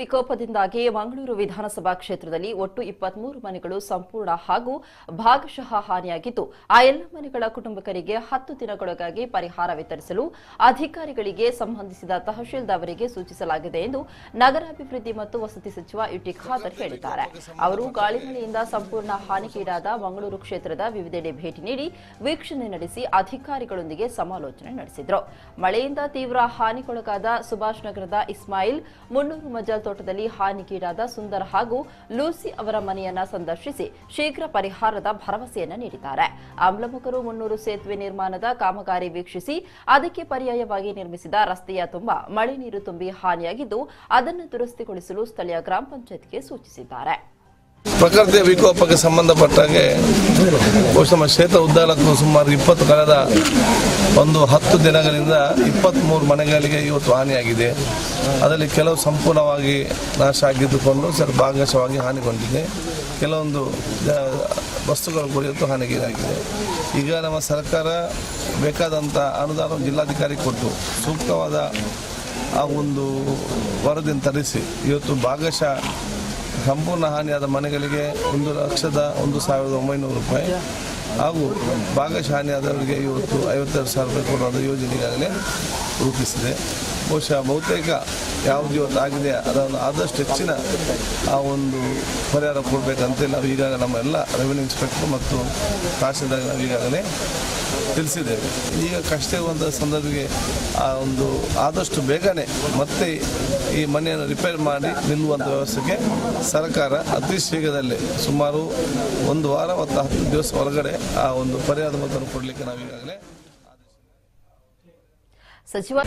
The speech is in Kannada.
ವಿಕೋಪದಿಂದಾಗಿ ಮಂಗಳೂರು ವಿಧಾನಸಭಾ ಕ್ಷೇತ್ರದಲ್ಲಿ ಒಟ್ಟು 23 ಮನೆಗಳು ಸಂಪೂರ್ಣ ಹಾಗೂ ಭಾಗಶಃ ಹಾನಿಯಾಗಿದ್ದು ಆ ಎಲ್ಲ ಮನೆಗಳ ಕುಟುಂಬಕರಿಗೆ 10 ದಿನಗಳೊಳಗಾಗಿ ಪರಿಹಾರ ವಿತರಿಸಲು ಅಧಿಕಾರಿಗಳಿಗೆ ಸಂಬಂಧಿಸಿದ ತಹಶೀಲ್ದಾರರಿಗೆ ಸೂಚಿಸಲಾಗಿದೆ ಎಂದು ನಗರಾಭಿವೃದ್ಧಿ ಮತ್ತು ವಸತಿ ಸಚಿವ ಯುಟಿ ಖಾದರ್ ಹೇಳಿದ್ದಾರೆ. ಅವರು ಗಾಳಿಮಳೆಯಿಂದ ಸಂಪೂರ್ಣ ಹಾನಿಗೀಡಾದ ಮಂಗಳೂರು ಕ್ಷೇತ್ರದ ವಿವಿಧೆಡೆ ಭೇಟಿ ನೀಡಿ ವೀಕ್ಷಣೆ ನಡೆಸಿ ಅಧಿಕಾರಿಗಳೊಂದಿಗೆ ಸಮಾಲೋಚನೆ ನಡೆಸಿದರು. ಮಳೆಯಿಂದ ತೀವ್ರ ಹಾನಿಗೊಳಗಾದ ಸುಭಾಷ್ ನಗರದ ಇಸ್ಮಾಯಿಲ್, ಮುನ್ನೂರು ಮಜಲ್ ತೋಟದಲ್ಲಿ ಹಾನಿಗೀಡಾದ ಸುಂದರ್ ಹಾಗೂ ಲೂಸಿ ಅವರ ಮನೆಯನ್ನ ಸಂದರ್ಶಿಸಿ ಶೀಘ್ರ ಪರಿಹಾರದ ಭರವಸೆಯನ್ನ ನೀಡಿದ್ದಾರೆ. ಆಮ್ಲಮುಖರು ಮುನ್ನೂರು ಸೇತುವೆ ನಿರ್ಮಾಣದ ಕಾಮಗಾರಿ ವೀಕ್ಷಿಸಿ ಅದಕ್ಕೆ ಪರ್ಯಾಯವಾಗಿ ನಿರ್ಮಿಸಿದ ರಸ್ತೆಯ ತುಂಬಾ ಮಳೆ ನೀರು ತುಂಬಿ ಹಾನಿಯಾಗಿದ್ದು ಅದನ್ನು ದುರಸ್ತಿಗೊಳಿಸಲು ಸ್ಥಳೀಯ ಗ್ರಾಮ ಪಂಚಾಯತ್ಗೆ ಸೂಚಿಸಿದ್ದಾರೆ. ಪ್ರಕೃತಿಯ ವಿಕೋಪಕ್ಕೆ ಸಂಬಂಧಪಟ್ಟಾಗೆ ನಮ್ಮ ಕ್ಷೇತ್ರ ಉದ್ದಾಲಕ್ಕೂ ಸುಮಾರು 20 ಕಳೆದ 10 ದಿನಗಳಿಂದ 23 ಮನೆಗಳಿಗೆ ಇವತ್ತು ಹಾನಿಯಾಗಿದೆ. ಅದರಲ್ಲಿ ಕೆಲವು ಸಂಪೂರ್ಣವಾಗಿ ನಾಶ ಆಗಿದ್ದುಕೊಂಡು ಸ್ವಲ್ಪ ಭಾಗಶಃವಾಗಿ ಹಾನಿಗೊಂಡಿದೆ. ಕೆಲವೊಂದು ವಸ್ತುಗಳು ಕೂಡ ಇವತ್ತು ಹಾನಿಗೀಡಾಗಿದೆ. ಈಗ ನಮ್ಮ ಸರ್ಕಾರ ಬೇಕಾದಂಥ ಅನುದಾನ ಜಿಲ್ಲಾಧಿಕಾರಿ ಕೊಟ್ಟು ಸೂಕ್ತವಾದ ಆ ಒಂದು ವರದಿಯನ್ನು ತರಿಸಿ ಇವತ್ತು ಭಾಗಶಃ ಸಂಪೂರ್ಣ ಹಾನಿಯಾದ ಮನೆಗಳಿಗೆ 1,01,900 ರೂಪಾಯಿ ಹಾಗೂ ಭಾಗಶಃ ಹಾನಿಯಾದವರಿಗೆ ಇವತ್ತು 52,000 ರೂಪಾಯಿ ಕೊಡುವ ಯೋಜನೆ ಈಗಾಗಲೇ ರೂಪಿಸಿದೆ. ಬಹುತೇಕ ಯಾವುದು ಇವತ್ತು ಆಗಿದೆ ಅದನ್ನು ಆದಷ್ಟು ಹೆಚ್ಚಿನ ಆ ಒಂದು ಪರಿಹಾರ ಕೊಡಬೇಕಂತೇಳಿ ನಾವು ಈಗಾಗಲೇ ನಮ್ಮ ಎಲ್ಲ ರೆವಿನ್ಯೂ ಇನ್ಸ್ಪೆಕ್ಟರ್ ಮತ್ತು ತಹಶೀಲ್ದಾರ್ ನಾವು ಈಗಾಗಲೇ ತಿಳಿಸಿದ್ದೇವೆ. ಈಗ ಕಷ್ಟ ಇರುವಂಥ ಸಂದರ್ಭಕ್ಕೆ ಆ ಒಂದು ಆದಷ್ಟು ಬೇಗನೆ ಮತ್ತೆ ಈ ಮನೆಯನ್ನು ರಿಪೇರ್ ಮಾಡಿ ನಿಲ್ಲುವಂಥ ವ್ಯವಸ್ಥೆಗೆ ಸರ್ಕಾರ ಅತಿ ಶೀಘ್ರದಲ್ಲೇ ಸುಮಾರು 1 ವಾರ ಮತ್ತು 10 ದಿವಸ ಹೊರಗಡೆ ಆ ಒಂದು ಪರಿಹಾರ ಮೊತ್ತವನ್ನು ಕೊಡಲಿಕ್ಕೆ ನಾವು ಈಗಾಗಲೇ ಸಚಿವ